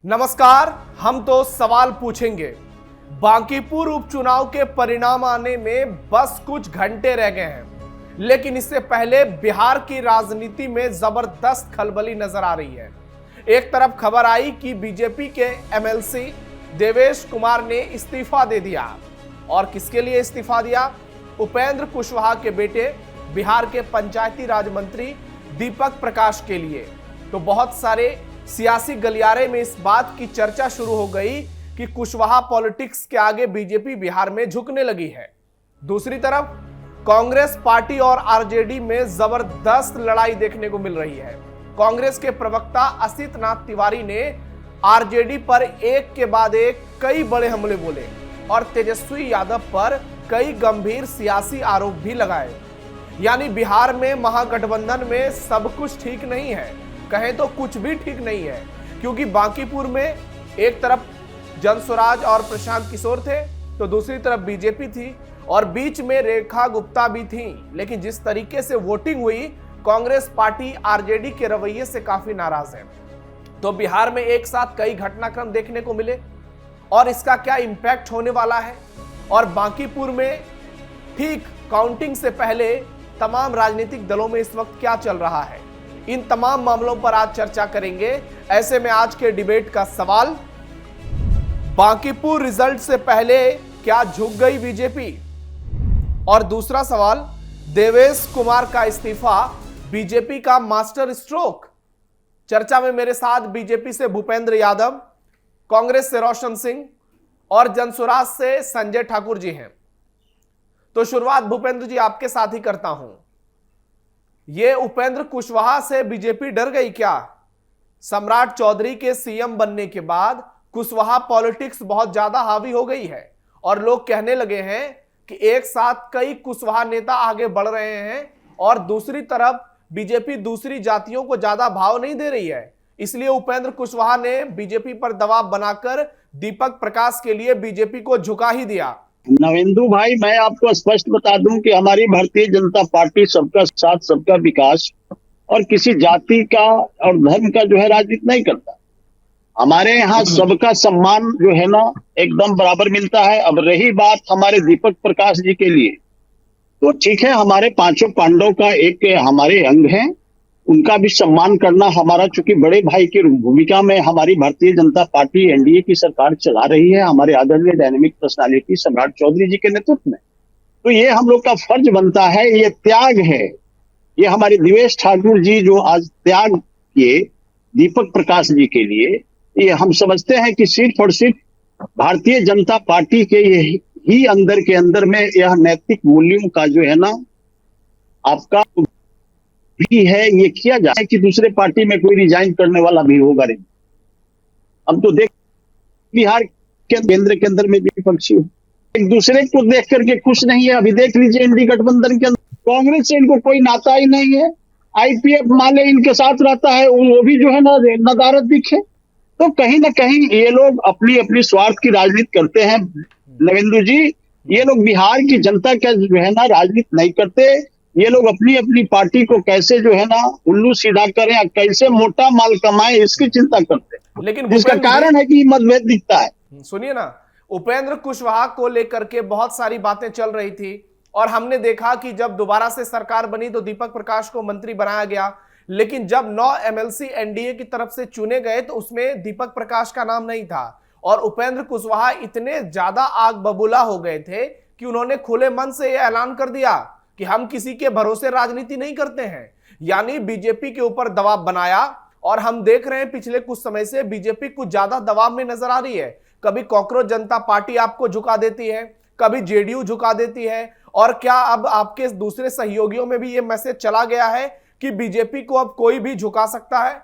नमस्कार। हम तो सवाल पूछेंगे। बांकीपुर उपचुनाव के परिणाम आने में बस कुछ घंटे रह गए हैं, लेकिन इससे पहले बिहार की राजनीति में जबरदस्त खलबली नजर आ रही है। एक तरफ खबर आई कि बीजेपी के एमएलसी देवेश कुमार ने इस्तीफा दे दिया, और किसके लिए इस्तीफा दिया? उपेंद्र कुशवाहा के बेटे बिहार के पंचायती राज मंत्री दीपक प्रकाश के लिए। तो बहुत सारे सियासी गलियारे में इस बात की चर्चा शुरू हो गई कि कुशवाहा पॉलिटिक्स के आगे बीजेपी बिहार में झुकने लगी है। दूसरी तरफ कांग्रेस पार्टी और आरजेडी में जबरदस्त लड़ाई देखने को मिल रही है। कांग्रेस के प्रवक्ता असित नाथ तिवारी ने आरजेडी पर एक के बाद एक कई बड़े हमले बोले और तेजस्वी यादव पर कई गंभीर सियासी आरोप भी लगाए। यानी बिहार में महागठबंधन में सब कुछ ठीक नहीं है, कहें तो कुछ भी ठीक नहीं है, क्योंकि बांकीपुर में एक तरफ जनसुराज और प्रशांत किशोर थे, तो दूसरी तरफ बीजेपी थी और बीच में रेखा गुप्ता भी थी। लेकिन जिस तरीके से वोटिंग हुई, कांग्रेस पार्टी आरजेडी के रवैये से काफी नाराज है। तो बिहार में एक साथ कई घटनाक्रम देखने को मिले और इसका क्या इंपैक्ट होने वाला है, और बांकीपुर में ठीक काउंटिंग से पहले तमाम राजनीतिक दलों में इस वक्त क्या चल रहा है, इन तमाम मामलों पर आज चर्चा करेंगे। ऐसे में आज के डिबेट का सवाल, बांकीपुर रिजल्ट से पहले क्या झुक गई बीजेपी? और दूसरा सवाल, देवेश कुमार का इस्तीफा बीजेपी का मास्टर स्ट्रोक? चर्चा में मेरे साथ बीजेपी से भूपेंद्र यादव, कांग्रेस से रोशन सिंह और जनसुराज से संजय ठाकुर जी हैं। तो शुरुआत भूपेंद्र जी आपके साथ ही करता हूं। ये उपेंद्र कुशवाहा से बीजेपी डर गई क्या? सम्राट चौधरी के सीएम बनने के बाद कुशवाहा पॉलिटिक्स बहुत ज्यादा हावी हो गई है और लोग कहने लगे हैं कि एक साथ कई कुशवाहा नेता आगे बढ़ रहे हैं, और दूसरी तरफ बीजेपी दूसरी जातियों को ज्यादा भाव नहीं दे रही है। इसलिए उपेंद्र कुशवाहा ने बीजेपी पर दबाव बनाकर दीपक प्रकाश के लिए बीजेपी को झुका ही दिया। नवेंदु भाई, मैं आपको स्पष्ट बता दूं कि हमारी भारतीय जनता पार्टी सबका साथ सबका विकास और किसी जाति का और धर्म का जो है राजनीति नहीं करता। हमारे यहाँ सबका सम्मान जो है ना एकदम बराबर मिलता है। अब रही बात हमारे दीपक प्रकाश जी के लिए, तो ठीक है, हमारे पांचों पांडव का एक हमारे अंग है, उनका भी सम्मान करना हमारा, चूंकि बड़े भाई की भूमिका में हमारी भारतीय जनता पार्टी एनडीए की सरकार चला रही है हमारे आदरणीय डायनेमिक पर्सनालिटी सम्राट चौधरी जी के नेतृत्व में, तो ये हम लोग का फर्ज बनता है। ये त्याग है, ये हमारे देवेश ठाकुर जी जो आज त्याग किए दीपक प्रकाश जी के लिए, ये हम समझते हैं कि सिर्फ और सिर्फ भारतीय जनता पार्टी के ही अंदर के अंदर में यह नैतिक मूल्यों का जो है ना आपका भी है, ये किया जाए कि दूसरे पार्टी में कोई रिजाइन करने वाला भी होगा नहीं। हम तो देख बिहार के केंद्र के अंदर में भी विपक्षी एक दूसरे को देख करके खुश नहीं है। अभी देख लीजिए इंडी गठबंधन के अंदर कांग्रेस से इनको कोई नाता ही नहीं है। आईपीएफ माले इनके साथ रहता है, वो भी जो है ना नदारत दिखे। तो कहीं ना कहीं ये लोग अपनी अपनी स्वार्थ की राजनीति करते हैं। नवेंदु जी, ये लोग बिहार की जनता का जो है ना राजनीति नहीं करते। ये लोग अपनी अपनी पार्टी को कैसे जो है ना उल्लू सीधा करें, कैसे मोटा माल कमाएं, इसकी चिंता करते हैं। लेकिन इसका कारण है कि मतभेद दिखता है। सुनिए ना, उपेंद्र कुशवाहा को लेकर के बहुत सारी बातें चल रही थी और हमने देखा कि जब दोबारा से सरकार बनी तो दीपक प्रकाश को मंत्री बनाया गया, लेकिन जब 9 एमएलसी एनडीए की तरफ से चुने गए तो उसमें दीपक प्रकाश का नाम नहीं था, और उपेंद्र कुशवाहा इतने ज्यादा आग बबूला हो गए थे कि उन्होंने खुले मन से यह ऐलान कर दिया कि हम किसी के भरोसे राजनीति नहीं करते हैं। यानी बीजेपी के ऊपर दबाव बनाया, और हम देख रहे हैं पिछले कुछ समय से बीजेपी कुछ ज्यादा दबाव में नजर आ रही है। कभी कॉकरोच जनता पार्टी आपको झुका देती है, कभी जेडीयू झुका देती है, और क्या अब आपके दूसरे सहयोगियों में भी यह मैसेज चला गया है कि बीजेपी को अब कोई भी झुका सकता है?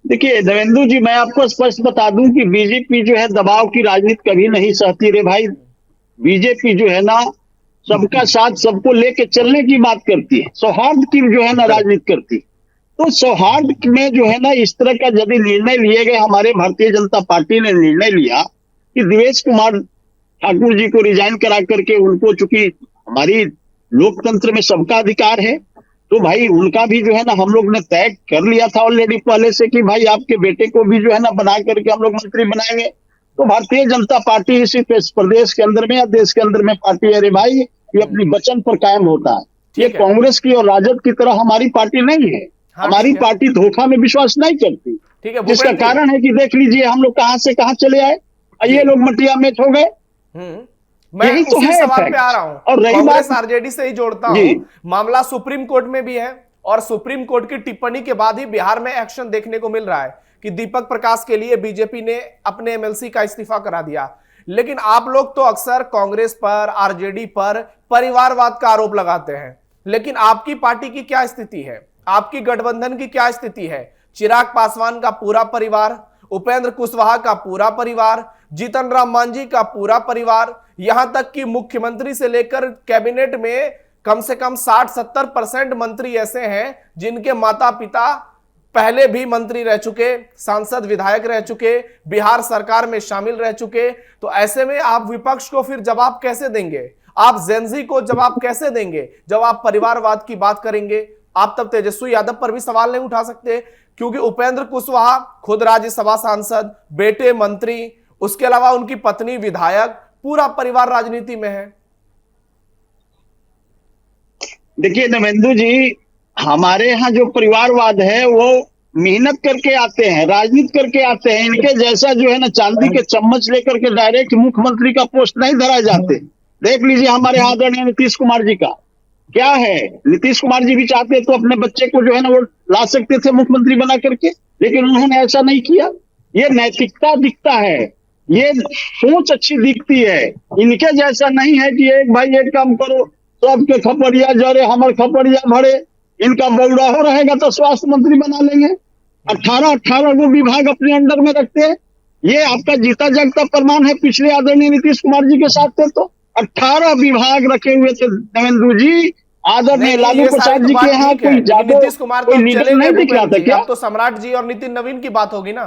देखिए देवेंदु जी, मैं आपको स्पष्ट बता दूं कि बीजेपी जो है दबाव की राजनीति कभी नहीं सहती रे भाई। बीजेपी जो है ना सबका साथ सबको लेके चलने की बात करती है, सौहार्द की जो है ना राजनीति करती है। तो सौहार्द में जो है ना इस तरह का यदि निर्णय लिए गए, हमारे भारतीय जनता पार्टी ने निर्णय लिया कि देवेश कुमार ठाकुर जी को रिजाइन करा करके उनको, चूंकि हमारी लोकतंत्र में सबका अधिकार है, तो भाई उनका भी जो है ना हम लोग ने तय कर लिया था ऑलरेडी पहले से कि भाई आपके बेटे को भी जो है ना बना करके हम लोग मंत्री बनाएंगे। तो भारतीय जनता पार्टी इसी प्रदेश के अंदर में या देश के अंदर में पार्टी, अरे भाई ये अपनी वचन पर कायम होता है। ये कांग्रेस की और राजद की तरह हमारी पार्टी नहीं है। हमारी पार्टी धोखा में विश्वास नहीं करती, जिसका कारण है कि देख लीजिए हम लोग कहां से कहां चले आए, ये लोग मटिया मेट हो गए। मैं यही तो उसी है सवाल पे आ रहा हूं और रही कांग्रेस बात आरजेडी से ही जोड़ता हूं। मामला सुप्रीम कोर्ट में भी है और सुप्रीम कोर्ट की टिप्पणी के बाद ही बिहार में एक्शन देखने को मिल रहा है कि दीपक प्रकाश के लिए बीजेपी ने अपने एमएलसी का इस्तीफा करा दिया। लेकिन आप लोग तो अक्सर कांग्रेस पर, आरजेडी पर परिवारवाद का आरोप लगाते हैं, लेकिन आपकी पार्टी की क्या स्थिति है? आपकी गठबंधन की क्या स्थिति है? चिराग पासवान का पूरा परिवार, उपेंद्र कुशवाहा का पूरा परिवार, जीतन राम मांझी का पूरा परिवार, यहां तक कि मुख्यमंत्री से लेकर कैबिनेट में कम से कम 60-70% मंत्री ऐसे हैं जिनके माता पिता पहले भी मंत्री रह चुके, सांसद विधायक रह चुके, बिहार सरकार में शामिल रह चुके। तो ऐसे में आप विपक्ष को फिर जवाब कैसे देंगे? आप जेनजी को जवाब कैसे देंगे जब आप परिवारवाद की बात करेंगे? आप तब तेजस्वी यादव पर भी सवाल नहीं उठा सकते, क्योंकि उपेंद्र कुशवाहा खुद राज्यसभा सांसद, बेटे मंत्री, उसके अलावा उनकी पत्नी विधायक, पूरा परिवार राजनीति में है। देखिए नवेंदु जी, हमारे यहाँ जो परिवारवाद है वो मेहनत करके आते हैं, राजनीति करके आते हैं। इनके जैसा जो है ना चांदी के चम्मच लेकर के डायरेक्ट मुख्यमंत्री का पोस्ट नहीं धरा जाते। देख लीजिए हमारे आदरणीय नीतीश कुमार जी का क्या है। नीतीश कुमार जी भी चाहते तो अपने बच्चे को जो है ना वो ला सकते थे मुख्यमंत्री बना करके, लेकिन उन्होंने ऐसा नहीं किया। ये नैतिकता दिखता है, ये सोच अच्छी दिखती है। इनके जैसा नहीं है कि एक भाई एक काम करो सबके खपड़िया जरे हमारे खपड़िया भरे, इनका बौड़ाहो रहेगा तो स्वास्थ्य मंत्री बना लेंगे। 18 वो विभाग अपने अंडर में रखते हैं। ये आपका जीता जागता प्रमाण है, पिछले आदरणीय नीतीश कुमार जी के साथ थे तो 18 विभाग रखे हुए थे नवेंदु जी। आदरणीय लालू प्रसाद जी के यहाँ कोई नीतीश कुमार कोई लीडर नहीं दिख रहा था क्या? तो सम्राट जी और नितिन नवीन की बात होगी ना?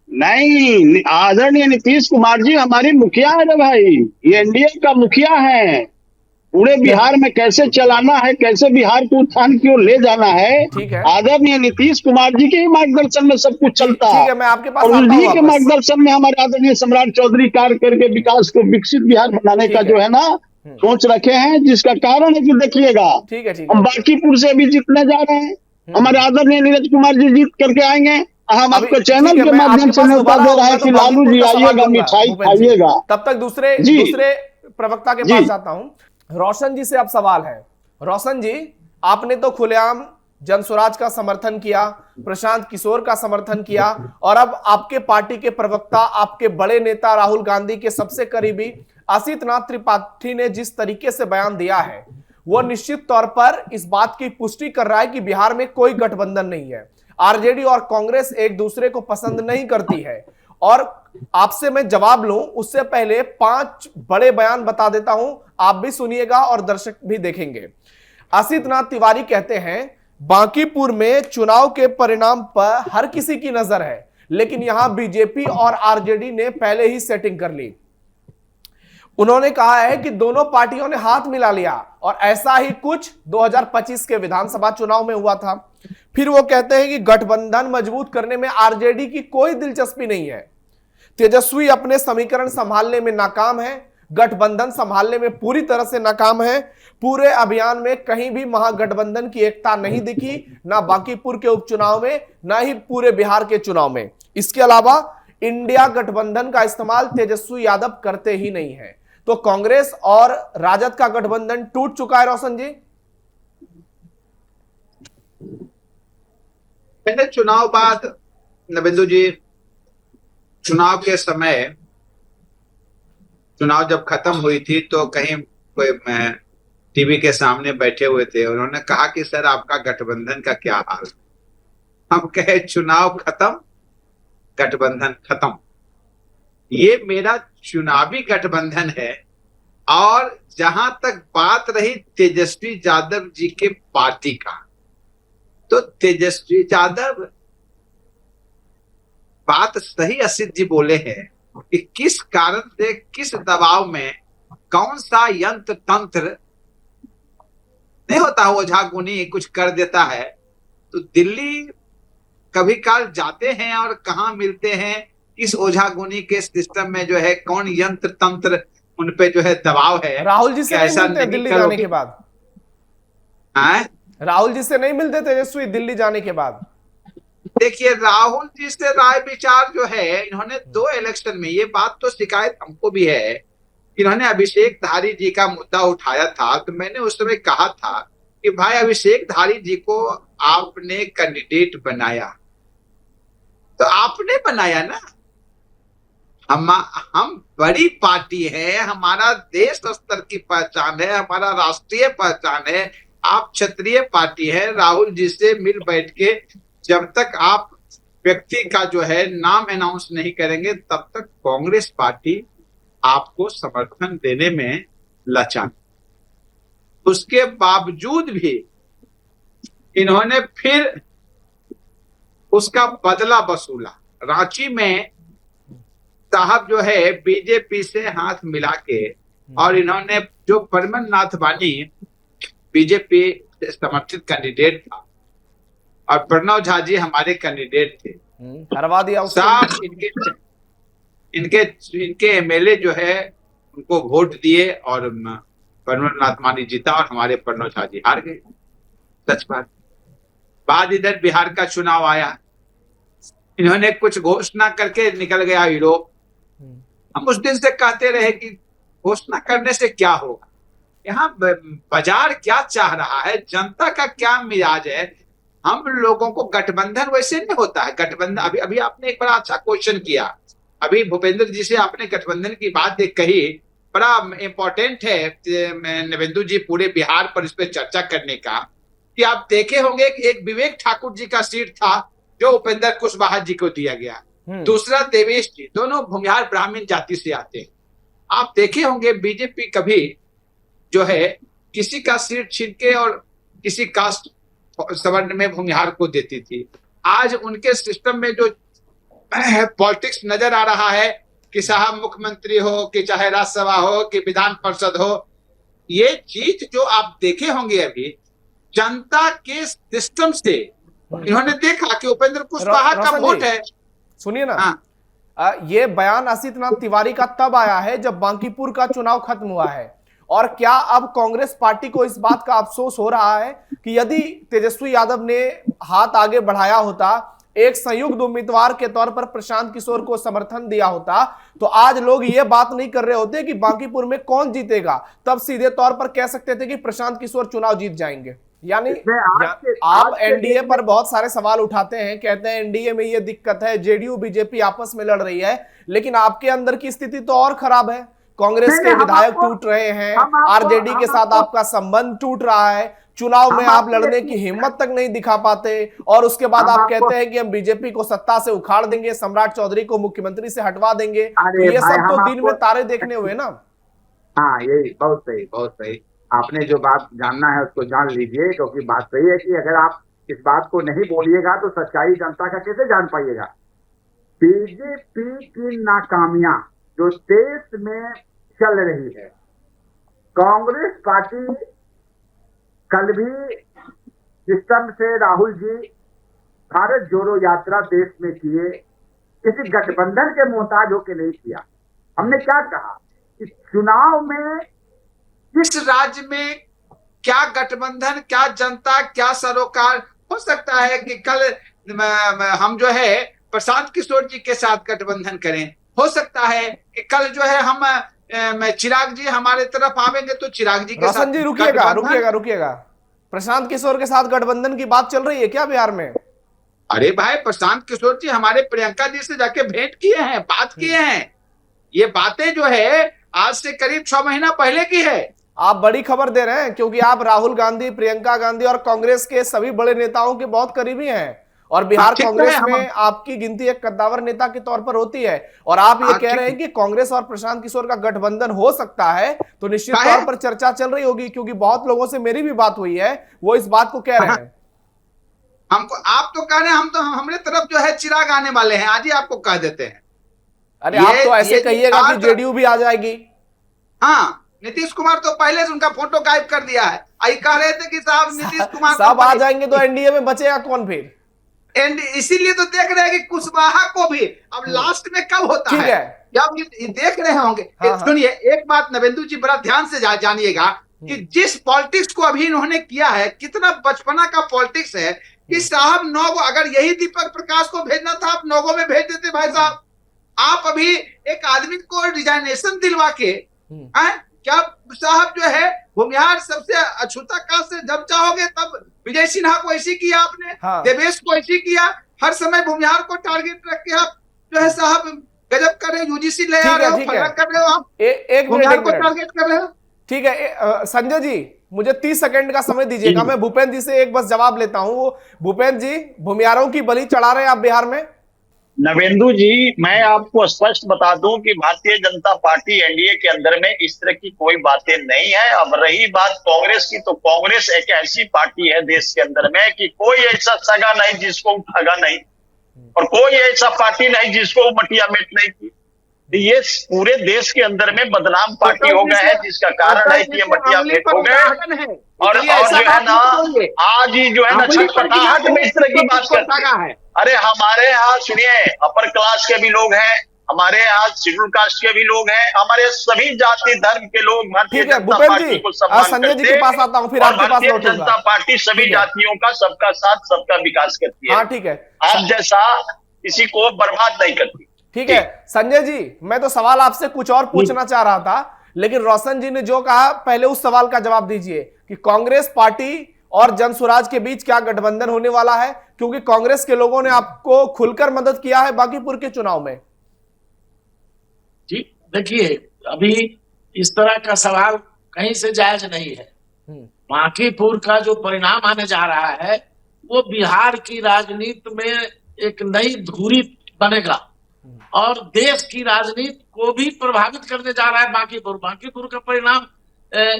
नहीं, आदरणीय नीतीश कुमार जी हमारी मुखिया है ना भाई, ये एनडीए का मुखिया है। पूरे बिहार में कैसे चलाना है, कैसे बिहार को उत्थान की ओर ले जाना है, आदरणीय नीतीश कुमार जी के ही मार्गदर्शन में सब कुछ चलता है। मैं आपके पास और उन्हीं के मार्गदर्शन में हमारे आदरणीय सम्राट चौधरी कार्य करके विकास को विकसित बिहार बनाने का जो है ना सोच रखे हैं, जिसका कारण है कि देखिएगा हम बांकीपुर से भी जीतने जा रहे हैं। हमारे आदरणीय नीरज कुमार जी जीत करके आएंगे। हम आपको चैनल के माध्यम से न्योता दे रहे हैं कि लालू जी आइएगा, मिठाई खाइएगा। तब तक दूसरे प्रवक्ता के पास जाता हूं। रोशन जी से अब सवाल है। रोशन जी, आपने तो खुलेआम जनसुराज का समर्थन किया, प्रशांत किशोर का समर्थन किया, और अब आपके पार्टी के प्रवक्ता, आपके बड़े नेता राहुल गांधी के सबसे करीबी असित नाथ त्रिपाठी ने जिस तरीके से बयान दिया है, वो निश्चित तौर पर इस बात की पुष्टि कर रहा है कि बिहार में कोई गठबंधन नहीं है। आरजेडी और कांग्रेस एक दूसरे को पसंद नहीं करती है। और आपसे मैं जवाब लूं उससे पहले 5 बड़े बयान बता देता हूं, आप भी सुनिएगा और दर्शक भी देखेंगे। असित नाथ तिवारी कहते हैं, बांकीपुर में चुनाव के परिणाम पर हर किसी की नजर है, लेकिन यहां बीजेपी और आरजेडी ने पहले ही सेटिंग कर ली। उन्होंने कहा है कि दोनों पार्टियों ने हाथ मिला लिया और ऐसा ही कुछ 2025 के विधानसभा चुनाव में हुआ था। फिर वो कहते हैं कि गठबंधन मजबूत करने में आरजेडी की कोई दिलचस्पी नहीं है। तेजस्वी अपने समीकरण संभालने में नाकाम है, गठबंधन संभालने में पूरी तरह से नाकाम है। पूरे अभियान में कहीं भी महागठबंधन की एकता नहीं दिखी, ना बांकीपुर के उपचुनाव में, ना ही पूरे बिहार के चुनाव में। इसके अलावा इंडिया गठबंधन का इस्तेमाल तेजस्वी यादव करते ही नहीं है। तो कांग्रेस और राजद का गठबंधन टूट चुका है। रोशन जी, पहले चुनाव बाद नवेंदु जी, चुनाव के समय, चुनाव जब खत्म हुई थी तो कहीं कोई टीवी के सामने बैठे हुए थे, उन्होंने कहा कि सर आपका गठबंधन का क्या हाल। हम कहे चुनाव खत्म, गठबंधन खत्म। ये मेरा चुनावी गठबंधन है। और जहां तक बात रही तेजस्वी यादव जी के पार्टी का, तो तेजस्वी यादव, बात सही असित जी बोले हैं कि किस कारण से, किस दबाव में, कौन सा यंत्र तंत्र नहीं होता स्वतः ओझा गुनी कुछ कर देता है तो दिल्ली कभी काल जाते हैं और कहाँ मिलते हैं, इस ओझा गुनी के सिस्टम में जो है कौन यंत्र तंत्र उन पे जो है दबाव है। राहुल जी से क्या नहीं ऐसा मिलते नहीं दिल्ली करोगे? जाने के बाद? हैं? राहुल जी से नहीं मिलते तेजस्वी दिल्ली जाने के बाद? देखिए, राहुल जी से राय विचार जो है, इन्होंने 2 इलेक्शन में, ये बात तो शिकायत हमको भी है, इन्होंने अभिषेक धारी जी का मुद्दा उठाया था, तो मैंने उस समय कहा था कि भाई अभिषेक धारी जी को आपने कैंडिडेट बनाया तो आपने बनाया ना, हम बड़ी पार्टी है, हमारा देश स्तर की पहचान है, हमारा राष्ट्रीय पहचान है, आप क्षेत्रीय पार्टी है। राहुल जी से मिल बैठ के जब तक आप व्यक्ति का जो है नाम अनाउंस नहीं करेंगे तब तक कांग्रेस पार्टी आपको समर्थन देने में लचान। उसके बावजूद भी इन्होंने फिर उसका बदला वसूला। रांची में साहब जो है बीजेपी से हाथ मिला के, और इन्होंने जो परमन नाथ वानी बीजेपी समर्थित कैंडिडेट था और प्रणव झा जी हमारे कैंडिडेट थे, हरवा दिया साहब इनके एमएलए जो है उनको वोट दिए और परमन नाथ वानी जीता और हमारे प्रणव झा जी हार गए। सच बात। बाद इधर बिहार का चुनाव आया, इन्होंने कुछ घोषणा करके निकल गया यूरोप। हम उस दिन से कहते रहे कि घोषणा करने से क्या होगा, यहाँ बाजार क्या चाह रहा है, जनता का क्या मिजाज है। हम लोगों को गठबंधन वैसे नहीं होता है। गठबंधन अभी आपने एक बड़ा अच्छा क्वेश्चन किया, अभी भूपेंद्र जी से आपने गठबंधन की बात एक कही, बड़ा इंपॉर्टेंट है नवेंदु जी पूरे बिहार पर इस पर चर्चा करने का, कि आप देखे होंगे कि एक विवेक ठाकुर जी का सीट था जो उपेंद्र कुशवाहा जी को दिया गया, दूसरा देवेश जी, दोनों भूमिहार ब्राह्मण जाति से आते हैं। आप देखे होंगे बीजेपी कभी जो है किसी का सीट छीन के और किसी कास्ट सवर्ण में भूमिहार को देती थी। आज उनके सिस्टम में जो पॉलिटिक्स नजर आ रहा है कि साहब मुख्यमंत्री हो कि चाहे राज्यसभा हो कि विधान परिषद हो, ये चीज जो आप देखे होंगे अभी जनता के सिस्टम से इन्होंने देखा कि उपेंद्र कुशवाहा का वोट है। सुनिए ना, ये बयान असितनाथ तिवारी का तब आया है जब बांकीपुर का चुनाव खत्म हुआ है, और क्या अब कांग्रेस पार्टी को इस बात का अफसोस हो रहा है कि यदि तेजस्वी यादव ने हाथ आगे बढ़ाया होता, एक संयुक्त उम्मीदवार के तौर पर प्रशांत किशोर को समर्थन दिया होता, तो आज लोग ये बात नहीं कर रहे होते कि बांकीपुर में कौन जीतेगा, तब सीधे तौर पर कह सकते थे कि प्रशांत किशोर चुनाव जीत जाएंगे। यानी आप एनडीए पर बहुत सारे सवाल उठाते हैं, कहते हैं एनडीए में ये दिक्कत है, जेडीयू बीजेपी आपस में लड़ रही है, लेकिन आपके अंदर की स्थिति तो और खराब है। कांग्रेस के विधायक टूट रहे हैं, आरजेडी के साथ आपका संबंध टूट रहा है, चुनाव में आप लड़ने की हिम्मत तक नहीं दिखा पाते, और उसके बाद आप कहते हैं कि हम बीजेपी को सत्ता से उखाड़ देंगे, सम्राट चौधरी को मुख्यमंत्री से हटवा देंगे। तो ये सब तो दिन में तारे देखने हुए ना। हाँ, यही बहुत सही, बहुत सही। आपने जो बात जानना है उसको जान लीजिए, क्योंकि बात सही है कि अगर आप इस बात को नहीं बोलिएगा तो सच्चाई जनता का कैसे जान पाइएगा। बीजेपी की नाकामियां जो देश में चल रही है, कांग्रेस पार्टी कल भी सिस्टम से राहुल जी भारत जोड़ो यात्रा देश में किए, किसी गठबंधन के मोहताज होकर नहीं किया। हमने क्या कहा कि चुनाव में इस राज्य में क्या गठबंधन, क्या जनता, क्या सरोकार हो सकता है कि कल हम जो है प्रशांत किशोर जी के साथ गठबंधन करें, हो सकता है कि कल जो है हम चिराग जी हमारे तरफ आवेंगे तो चिराग जी के साथ। जी रुकिएगा, प्रशांत किशोर के साथ गठबंधन की बात चल रही है क्या बिहार में? अरे भाई, प्रशांत किशोर जी हमारे प्रियंका जी से जाके भेंट किए हैं, बात किए हैं। ये बातें जो है आज से करीब 6 महीना पहले की है। आप बड़ी खबर दे रहे हैं, क्योंकि आप राहुल गांधी, प्रियंका गांधी और कांग्रेस के सभी बड़े नेताओं के बहुत करीबी हैं, और बिहार कांग्रेस में आपकी गिनती एक कद्दावर नेता के तौर पर होती है, और आप ये कह रहे हैं कि कांग्रेस और प्रशांत किशोर का गठबंधन हो सकता है, तो निश्चित तौर पर चर्चा चल रही होगी, क्योंकि बहुत लोगों से मेरी भी बात हुई है, वो इस बात को कह रहे हैं। हमको आप तो कह रहे हैं, हम तो हमारे तरफ जो है चिराग आने वाले हैं, आज ही आपको कह देते हैं। अरे आप तो ऐसे कहिएगा कि जेडीयू भी आ जाएगी। हाँ, नीतीश कुमार तो पहले से उनका फोटो गायब कर दिया है। आई कह रहे थे कि साहब नीतीश कुमार साहब आ जाएंगे तो एनडीए में बचेगा कौन फिर? एंड इसीलिए तो देख रहे हैं कि कुशवाहा को भी अब लास्ट में कब होता ठीक है। जब ये देख रहे होंगे। हाँ, सुनिए एक बात नवेंदु जी बड़ा ध्यान से जानिएगा कि जिस पॉलिटिक्स को अभी इन्होंने किया है, कितना बचपना का पॉलिटिक्स है कि साहब 9 गो, अगर यही दीपक प्रकाश को भेजना था आप 9 गो में भेज देते भाई साहब। आप अभी एक आदमी को रिजाइनेशन दिलवा के क्या साहब जो है भूमिहार सबसे अछूता कास्ट से जब चाहोगे तब विजय सिन्हा को ऐसी किया आपने, देवेश को ऐसी किया, हर समय भूमिहार को टारगेट रख के आप जो है साहब गजब कर रहे हो, यूजीसी ले आ रहे हो, फर्क कर रहे हो आप, एक भूमिहार को टारगेट कर रहे हो। ठीक है संजय जी, मुझे 30 सेकंड का समय दीजिएगा, मैं भूपेंद्र जी से एक बस जवाब लेता हूं। वो भूपेंद्र जी भूमिहारों की बलि चढ़ा रहे हैं आप बिहार में? नवेंदु जी, मैं आपको स्पष्ट बता दूं कि भारतीय जनता पार्टी एनडीए के अंदर में इस तरह की कोई बातें नहीं है। अब रही बात कांग्रेस की, तो कांग्रेस एक ऐसी पार्टी है देश के अंदर में कि कोई ऐसा सगा नहीं जिसको ठगा नहीं, और कोई ऐसा पार्टी नहीं जिसको मटिया मेट नहीं की। ये पूरे देश के अंदर में बदनाम पार्टी हो गया है, जिसका कारण है कि ये मटिया मेट हो गए। और जो है ना आज ही जो है ना छटपटाहट में इस तरह की बात करते हैं। अरे हमारे यहाँ सुनिए, अपर क्लास के भी लोग हैं, हमारे यहाँ शेड्यूल कास्ट के भी लोग हैं, हमारे सभी जाति धर्म के लोग भारतीय जनता पार्टी को सम्मान संजय जी के पास आता हूँ, फिर आपके पास भारतीय जनता पार्टी सभी जातियों का सबका साथ सबका विकास करती है। हाँ ठीक है, आप जैसा किसी को बर्बाद नहीं करती। ठीक है संजय जी, मैं तो सवाल आपसे कुछ और पूछना चाह रहा था, लेकिन रोशन जी ने जो कहा पहले उस सवाल का जवाब दीजिए कि कांग्रेस पार्टी और जनसुराज के बीच क्या गठबंधन होने वाला है, क्योंकि कांग्रेस के लोगों ने आपको खुलकर मदद किया है बांकीपुर के चुनाव में। जी देखिए, अभी इस तरह का सवाल कहीं से जायज नहीं है। बांकीपुर का जो परिणाम आने जा रहा है वो बिहार की राजनीति में एक नई धुरी बनेगा और देश की राजनीति को भी प्रभावित करने जा रहा है। बांकीपुर का परिणाम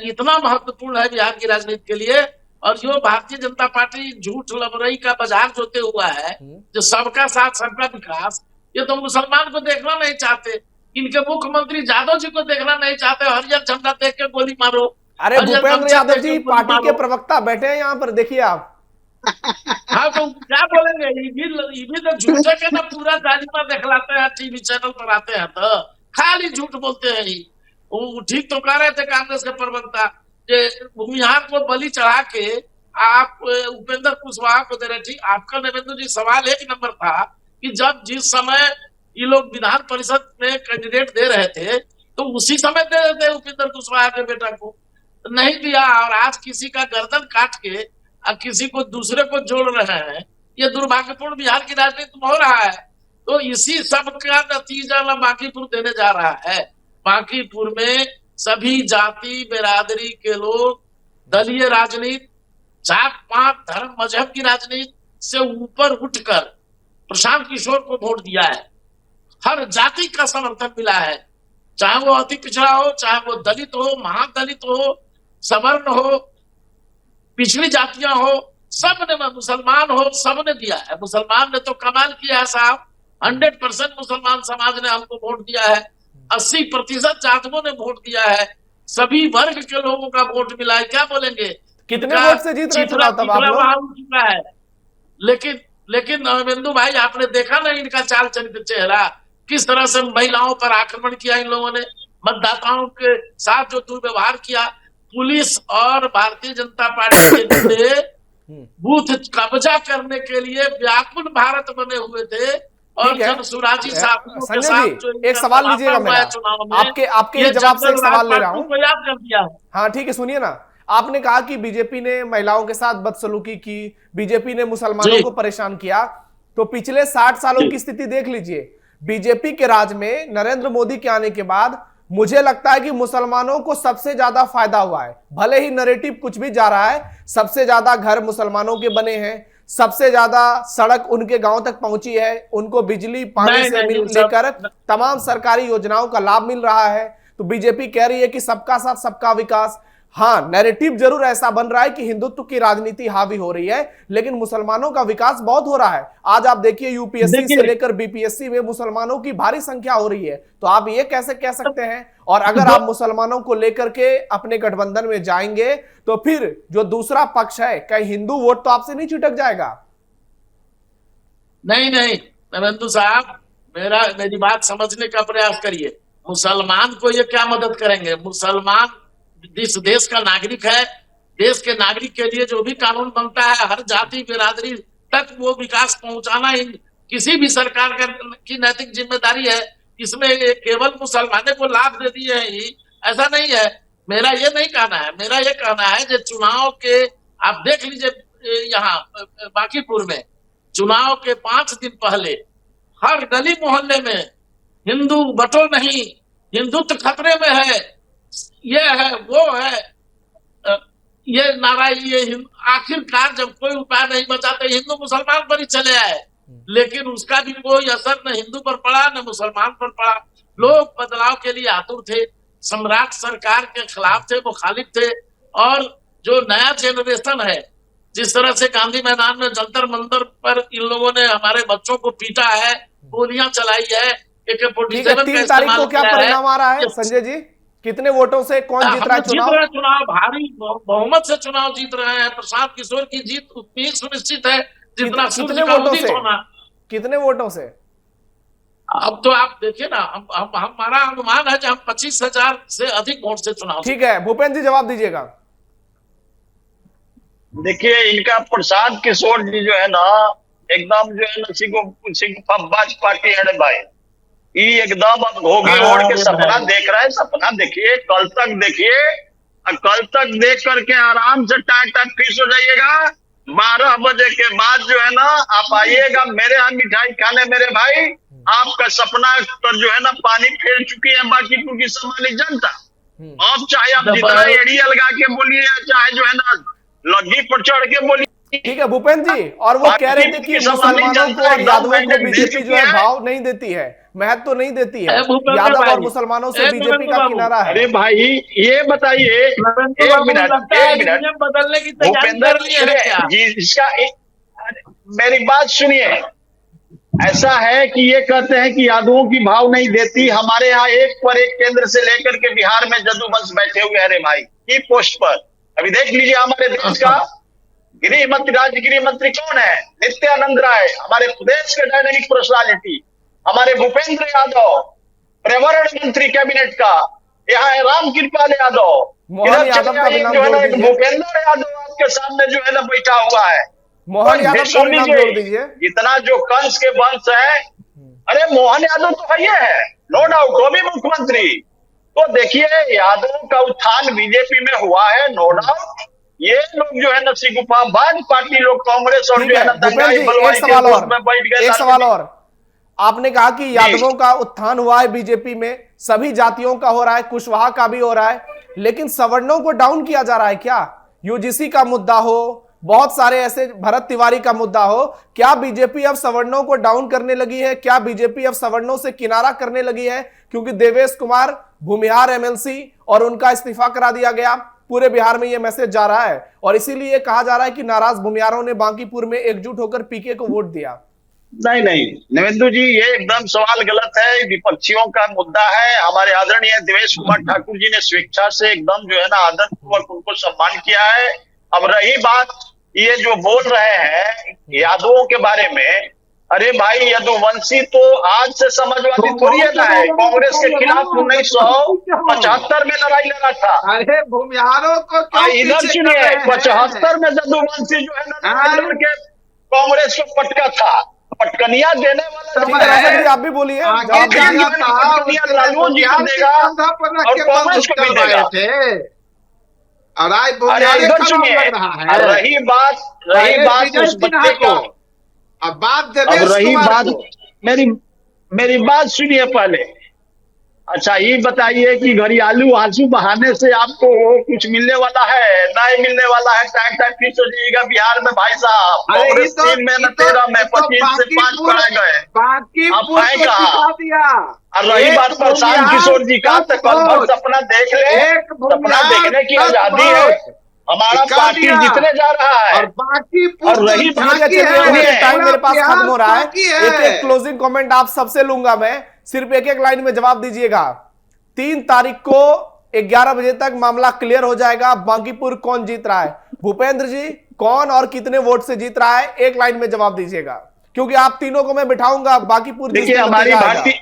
इतना महत्वपूर्ण है बिहार की राजनीति के लिए। और जो भारतीय जनता पार्टी झूठ लबरई का बाजार जोते हुआ है, जो सबका साथ सबका विकास, ये तो मुसलमान को देखना नहीं चाहते, इनके मुख्यमंत्री यादव जी को देखना नहीं चाहते। हरियर झंडा देख के गोली मारो। अरे भूपेंद्र यादव जी पार्टी के प्रवक्ता बैठे हैं यहाँ पर, देखिए आप। हाँ तो क्या बोलेंगे, ये भी तो झूठे के ना पूरा दाजिमा दिखलाते हैं, टीवी चैनल पर आते हैं तो खाली झूठ बोलते हैं। वो ठीक तो कह रहे थे कांग्रेस के प्रवक्ता, भूमिहार को बलि चढ़ा के आप उपेंद्र कुशवाहा को दे रहे थे। आपका नरेंद्र जी सवाल एक नंबर था कि जब जिस समय ये लोग विधान परिषद में कैंडिडेट दे रहे थे तो उसी समय दे रहे थे उपेंद्र कुशवाहा के बेटा को, नहीं दिया। और आज किसी का गर्दन काट के और किसी को दूसरे को जोड़ रहे हैं, ये दुर्भाग्यपूर्ण बिहार की राजनीति में हो रहा है। तो इसी सब का नतीजा में बांकीपुर देने जा रहा है। बांकीपुर में सभी जाति बिरादरी के लोग दलीय राजनीति, जात पात धर्म मजहब की राजनीति से ऊपर उठकर प्रशांत किशोर को वोट दिया है। हर जाति का समर्थन मिला है, चाहे वो अति पिछड़ा हो, चाहे वो दलित हो, महादलित हो, सवर्ण हो, पिछड़ी जातियां हो, सबने, मुसलमान हो, सबने दिया है। मुसलमान ने तो कमाल किया है साहब, 100% मुसलमान समाज ने हमको वोट दिया है। 80% जातियों ने वोट दिया है। सभी वर्ग के लोगों का वोट मिला है। क्या बोलेंगे, कितने वोट से जीत रहे चुनाव तब आप लोग? है लेकिन नवेंदु भाई, आपने देखा ना इनका चाल चरित्र, चेहरा किस तरह से महिलाओं पर आक्रमण किया इन लोगों ने, मतदाताओं के साथ जो दुर्व्यवहार किया। पुलिस और भारतीय जनता पार्टी के गुंडे बूथ कब्जा करने के लिए व्याकुल भारत बने हुए थे। और जनसुराजी साहब संजय जी एक सवाल लीजिएगा मेरा, आपके जवाब से एक सवाल ले रहा हूँ। याद कर दिया। हाँ ठीक है, सुनिए ना, आपने कहा कि बीजेपी ने महिलाओं के साथ बदसलूकी की, बीजेपी ने मुसलमानों को परेशान किया, तो पिछले 60 सालों की स्थिति देख लीजिए। बीजेपी के राज में नरेंद्र मोदी के आने के बाद मुझे लगता है कि मुसलमानों को सबसे ज्यादा फायदा हुआ है। भले ही नैरेटिव कुछ भी जा रहा है, सबसे ज्यादा घर मुसलमानों के बने हैं, सबसे ज्यादा सड़क उनके गांव तक पहुंची है, उनको बिजली पानी से लेकर तमाम सरकारी योजनाओं का लाभ मिल रहा है। तो बीजेपी कह रही है कि सबका साथ सबका विकास। हाँ, नैरेटिव जरूर ऐसा बन रहा है कि हिंदुत्व की राजनीति हावी हो रही है, लेकिन मुसलमानों का विकास बहुत हो रहा है। आज आप देखिए यूपीएससी से लेकर बीपीएससी में मुसलमानों की भारी संख्या हो रही है, तो आप ये कैसे कह सकते हैं? और अगर आप मुसलमानों को लेकर के अपने गठबंधन में जाएंगे तो फिर जो दूसरा पक्ष है, कहीं हिंदू वोट तो आपसे नहीं छिटक जाएगा? नहीं नहीं नरेंद्र साहब, मेरी बात समझने का प्रयास करिए। मुसलमान को ये क्या मदद करेंगे? मुसलमान इस देश का नागरिक है। देश के नागरिक के लिए जो भी कानून बनता है, हर जाति बिरादरी तक वो विकास पहुंचाना किसी भी सरकार की नैतिक जिम्मेदारी है। इसमें केवल मुसलमानों को लाभ दे दिए हैं ही ऐसा नहीं है। मेरा ये नहीं कहना है। मेरा ये कहना है जो चुनाव के आप देख लीजिए, यहाँ बांकीपुर में चुनाव के 5 दिन पहले हर गली मोहल्ले में हिंदू बटो नहीं, हिंदुत्व खतरे में है, ये है वो है, ये नारा, ये आखिरकार जब कोई उपाय नहीं बचा तो हिंदू मुसलमान पर ही चले आए, लेकिन उसका भी कोई असर न हिंदू पर पड़ा न मुसलमान पर पड़ा। लोग बदलाव के लिए आतुर थे, सम्राट सरकार के खिलाफ थे, मुखालिफ थे। और जो नया जनरेशन है, जिस तरह से गांधी मैदान में जंतर मंतर पर इन लोगों ने हमारे बच्चों को पीटा है, गोलियां चलाई है, ठीक है, 3 तारीख को क्या परिणाम आ रहा है संजय जी? कितने वोटों से कौन जीत रहा है चुनाव? चुनाव भारी बहुमत से चुनाव जीत रहे हैं। प्रशांत किशोर की जीत उतनी ही सुनिश्चित है जितना कितने वोटों से? कितने वोटों से? अब तो आप देखिए ना, हमारा अनुमान है कि हम 25,000 से अधिक वोट से चुनाव। ठीक है, भूपेंद्र जी जवाब दीजिएगा। देखिए, इनका प्रशांत किशोर जी जो है ना, एकदम जो है ना बाज पार्टी है भाई। ये एकदम अब घोगी ओढ़ के सपना देख रहा है। सपना देखिए, कल तक देखिए, कल तक देख करके आराम से टाइम फिक्स हो जाइएगा। 12 बजे के बाद जो है ना आप आइएगा मेरे यहाँ मिठाई खाने मेरे भाई। आपका सपना पर जो है ना पानी फेर चुकी है बांकीपुर की सामान्य जनता। अब चाहे आप जितना एड़ी लगा के बोलिए, चाहे जो है ना लग्गी पर चढ़ के बोलिए। ठीक है भूपेंद्र जी, और वो कह रहे थे कि मुसलमानों को और यादवों को बीजेपी जो है भाव नहीं देती है, महत्व तो नहीं देती है। यादव और मुसलमानों से बीजेपी का किनारा है। अरे भाई ये बताइए, एक मिनट बदलने की भूपेंद्र जी, इसका मेरी बात सुनिए। ऐसा है कि ये कहते हैं कि यादवों की भाव नहीं देती। हमारे यहाँ एक पर एक केंद्र से लेकर के बिहार में जदूवंश बैठे हुए हैं रे भाई की पोस्ट पर। अभी देख लीजिए हमारे देश का गृह मंत्री, राज्य गृह मंत्री कौन है? नित्यानंद राय। हमारे प्रदेश के डायनेमिक पर्सनालिटी हमारे भूपेंद्र यादव, पर्यावरण मंत्री कैबिनेट का यहाँ है राम कृपाल यादव। मोहन यादव का भी नाम जो है ना जोड़ दीजिए। भूपेंद्र यादव आपके सामने जो है ना बैठा हुआ है। मोहन यादव का भी नाम जोड़ दीजिए। जितना जो कंस के वंश है, अरे मोहन यादव तो है, नो डाउट, वो भी मुख्यमंत्री। तो देखिए, यादव का उत्थान बीजेपी में हुआ है, नो डाउट। ये लोग जो है ना सिगुफाबाज पार्टी लोग, कांग्रेस और जो है ना दंगाई बलवाई एक सवाल और आपने कहा कि यादवों का उत्थान हुआ है बीजेपी में, सभी जातियों का हो रहा है, कुशवाहा का भी हो रहा है, लेकिन सवर्णों को डाउन किया जा रहा है क्या? यूजीसी का मुद्दा हो, बहुत सारे ऐसे, भरत तिवारी का मुद्दा हो, क्या बीजेपी अब सवर्णों को डाउन करने लगी है? क्या बीजेपी अब सवर्णों से किनारा करने लगी है? क्योंकि देवेश कुमार भूमिहार एमएलसी और उनका इस्तीफा करा दिया गया, पूरे बिहार में यह मैसेज जा रहा है और इसीलिए कहा जा रहा है कि नाराज भूमिहारों ने बांकीपुर में एकजुट होकर पीके को वोट दिया। नहीं नवेंदु जी, ये एकदम सवाल गलत है। विपक्षियों का मुद्दा है। हमारे आदरणीय देवेश कुमार ठाकुर जी ने स्वेच्छा से एकदम जो है ना आदर पूर्वक उनको सम्मान किया है। अब रही बात ये जो बोल रहे हैं यादवों के बारे में, अरे भाई यदुवंशी तो आज से समाजवादी थोड़ी है ना है। कांग्रेस के खिलाफ 1975 में लड़ाई लड़ा था। अरे भूमिहारों को इधर सुनिए, 75 में यदुवंशी जो है ना लड़के कांग्रेस को पटका था। पटकनिया देने वाला आप भी बोलिए, लालू जी को देगा और कांग्रेस को भी देगा। और इधर सुनिए, रही बात उस बच्चे का। अब बात रही बात, मेरी बात सुनिए पहले। अच्छा ये बताइए कि घड़ियालू आंसू बहाने से आपको कुछ मिलने वाला है? नहीं मिलने वाला है। टाइम टाइम फिर हो जाइएगा बिहार में भाई साहब। अरे कांग्रेस 3 में न 13 में 25 से 5 पड़ा गए। आप है कहाँ? और रही बात प्रशांत किशोर जी का, तो कल भर सपना देख ले। सपना देखने की आजादी है। हमारा पार्टी जीतने जा रहा है। और रही टाइम मेरे पास खत्म हो रहा है। एक क्लोजिंग कमेंट आप सबसे लूंगा मैं, सिर्फ एक लाइन में जवाब दीजिएगा। 3 तारीख को 11 बजे तक मामला क्लियर हो जाएगा। बांकीपुर कौन जीत रहा है? भूपेंद्र जी कौन और कितने वोट से जीत रहा है? एक लाइन में जवाब दीजिएगा, क्योंकि आप तीनों को मैं बिठाऊंगा। बांकीपुर देखिए हमारी भारतीय,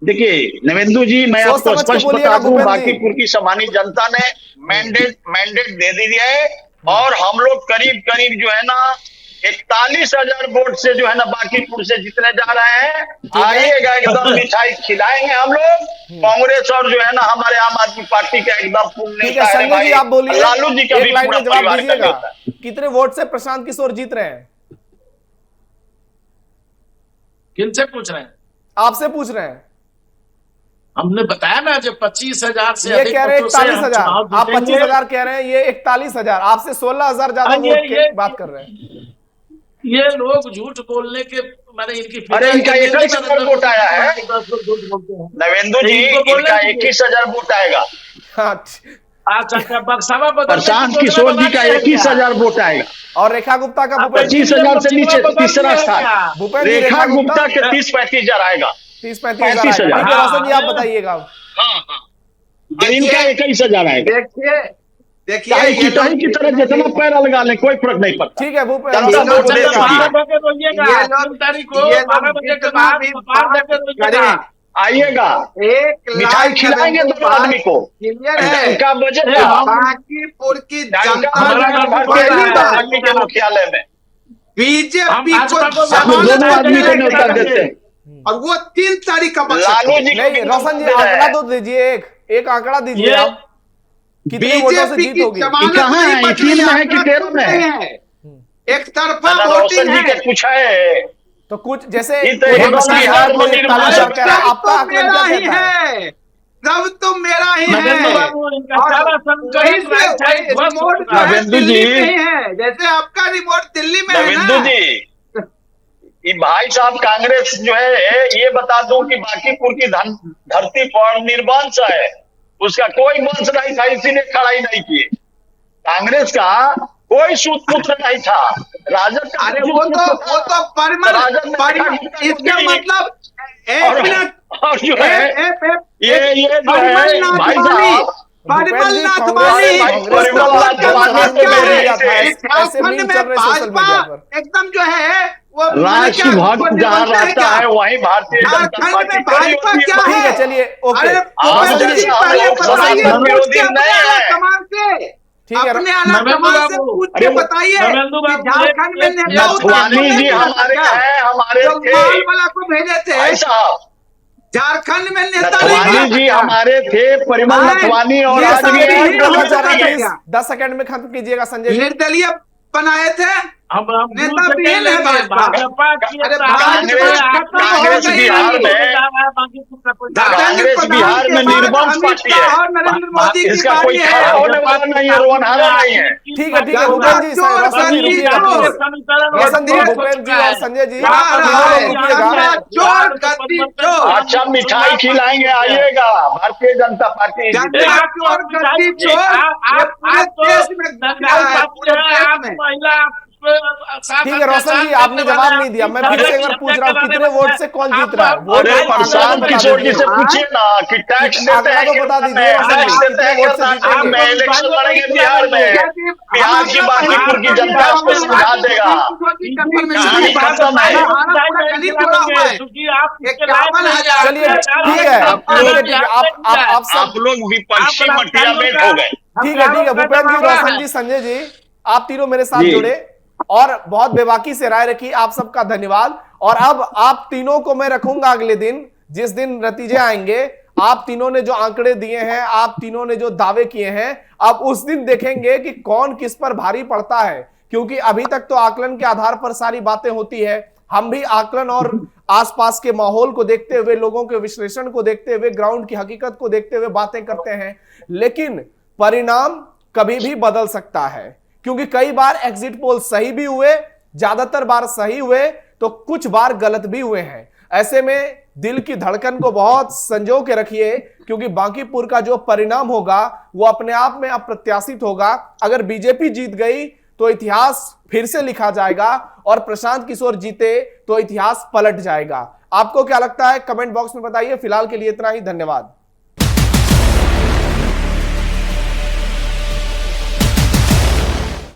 देखिए नवेंदु जी, मैं आपको स्पष्ट बता दूं, बांकीपुर की सामान्य जनता ने मैंडेट दे दी है। और हम लोग करीब करीब जो है ना 41,000 वोट से जो है ना बांकीपुर से जीतने जा रहे हैं। आइएगा, एकदम मिठाई खिलाएंगे हम लोग। कांग्रेस और जो है ना हमारे आम आदमी पार्टी का एकदम पूर्ण संजय जी आप बोलिए, लालू जी का भी पूरा परिवार का। कितने वोट से प्रशांत किशोर जीत रहे हैं? किनसे पूछ रहे हैं? आपसे पूछ रहे हैं। हमने बताया ना, जब 25,000 से ये कह रहे हैं 41,000, आप 25,000 कह रहे हैं, ये 41,000, आपसे 16,000 ज्यादा वोट की बात कर रहे हैं। ये लोग झूठ बोलने के मैंने इनकी, अरे इनका 21,000 वोट आया है नवेंदु जी, इनका 21,000 वोट आएगा। अच्छा बक्सावा प्रशांत किशोर जी का 21,000 वोट आएगा। और रेखा गुप्ता का 25,000 से नीचे तीसरा स्थान। रेखा गुप्ता के 30-35,000 आएगा। 30-35,000। रोशन जी आप बताइएगा। हाँ, इनका 21,000 आएगा। देखिए की तरह जितना पैरा लगा ले कोई फर्क नहीं पड़ता। ठीक है आइएगा, मिठाई खिलाएंगे दोनों आदमी को। इनका बजट बांकीपुर की के मुख्यालय में बीजेपी को दोनों आदमी को न्योता देते हैं। और वो 3 तारीख का लालू जी नहीं, रोशन जी आंकड़ा तो दीजिए, एक आंकड़ा दीजिए आप, कितने वोटों से जीत होगी? कहाँ है? 3 में है कि 13 में है? एक तरफा वोटिंग है। पूछा है तो कुछ जैसे बिहार में आपका आंकलन क्या कहता है? सब तो मेरा ही है। नवेंदु जी है, जैसे आपका रिमोट दिल्ली में है ना। नवेंदु जी, ये भाई साहब कांग्रेस जो है, ये बता दूं कि बांकीपुर की धरती पर निर्वंश है, उसका कोई वंश नहीं था, इसीलिए खड़ाई नहीं किए। कांग्रेस का कोई सूत पुत्र नहीं था, राजद का। अरे वो तो परमल, इसका मतलब एक मिनट, और जो है ये जो है भाई साहब परिमल नाथवानी एकदम जो है वो राष्ट्र भक्त जहाँ रहता है वहीं भारतीय जनता पार्टी भाजपा क्या ठीक है? है, चलिए ओके। विरोधी नहीं है। ठीक है, अपने कमाल से पूछ के बताइए। झारखंड में नेता नथवानी जी हमारे हैं, हमारे वाला को भेजे थे साहब। झारखंड में नेता नथवानी जी हमारे थे, परिमल नथवानी। और 10 सेकंड में खत्म कीजिएगा संजय जी। निर्दलीय बनाए थे, नेता भी है भाजपा की। कांग्रेस बिहार में निर्वंश पार्टी है और नरेंद्र मोदी की इसका कोई खड़ा होने वाला नहीं है, रोनहारा नहीं है। ठीक है भूपेंद्र जी, रोशन जी, भूपेंद्र जी और संजय जी रुकिएगा। अच्छा मिठाई खिलाएंगे, आइएगा। भारतीय जनता पार्टी ठीक है रोशन जी, आपने जवाब नहीं दिया। मैं फिर से एक बार पूछ रहा हूँ, कितने वोट से कौन जीत रहा है? वोट प्रशांत किशोर जी से पूछिए ना कि टैक्स देते हैं, तो बता दीजिए इलेक्शन लड़ेंगे बिहार में। बिहार की बांकीपुर की जनता उसको समझा देगा। कहानी खत्म है। चलिए ठीक है, आप लोग विपक्षी मटियामेट हो गए। ठीक है भूपेंद्र जी, रोशन जी, संजय जी, आप तीनों मेरे साथ जुड़े और बहुत बेबाकी से राय रखी, आप सबका धन्यवाद। और अब आप तीनों को मैं रखूंगा अगले दिन, जिस दिन नतीजे आएंगे। आप तीनों ने जो आंकड़े दिए हैं, आप तीनों ने जो दावे किए हैं, अब उस दिन देखेंगे कि कौन किस पर भारी पड़ता है। क्योंकि अभी तक तो आकलन के आधार पर सारी बातें होती है, हम भी आकलन और आसपास के माहौल को देखते हुए, लोगों के विश्लेषण को देखते हुए, ग्राउंड की हकीकत को देखते हुए बातें करते हैं, लेकिन परिणाम कभी भी बदल सकता है, क्योंकि कई बार एग्जिट पोल सही भी हुए, ज्यादातर बार सही हुए, तो कुछ बार गलत भी हुए हैं। ऐसे में दिल की धड़कन को बहुत संजो के रखिए, क्योंकि बांकीपुर का जो परिणाम होगा वो अपने आप में अप्रत्याशित होगा। अगर बीजेपी जीत गई तो इतिहास फिर से लिखा जाएगा, और प्रशांत किशोर जीते तो इतिहास पलट जाएगा। आपको क्या लगता है, कमेंट बॉक्स में बताइए। फिलहाल के लिए इतना ही, धन्यवाद।